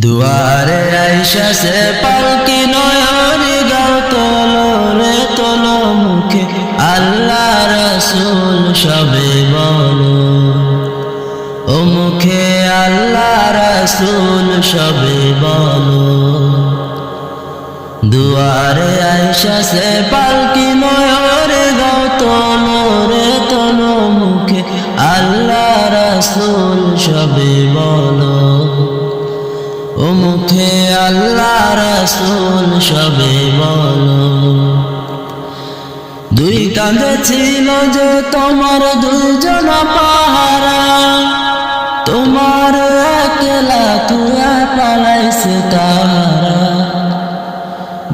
দুয়ারে আইসা সে পালকি নয়নে গাও তোলো রে তোলো মুখে আল্লাহ রাসূল সবে বলো, ও মুখে আল্লাহ রাসূল সবে বলো। দুয়ারে আইসা সে পালকি নয়নে গাও তোলো রে তোলো মুখে আল্লাহ রাসূল সবে বলো, ও মুখে আল্লাহ রাসূল সবে বলো। দুই কাঁধে ছিল যে তোমার দুইজন পাহারা, তোমার একলা তুয়া পালাইছে তাহারা।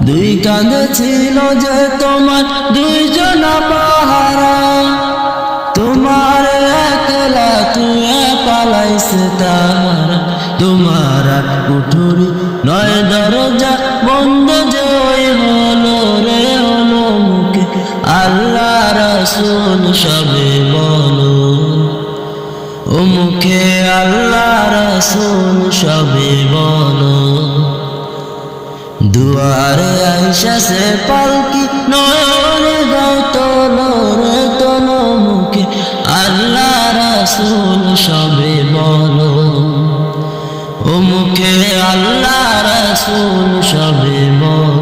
দুই কাঁধে ছিল যে তোমার দুইজন পাহারা, তোমার একলা তুয়া পালাইছে তাহারা। তোমার কুঠুরি নয় দরজা বন্ধ যে হলো রে হলো মুখে আল্লাহ রাসূল সবে বলো, ও মুখে আল্লাহ রাসূল সবে বলো। দুয়ারে আইসা সে পালকি নয়নে গাও তোলো রে তোলো মুখে আল্লাহ রাসূল সবে বলো, ও মুখে আল্লাহ রাসূল সবে বলো।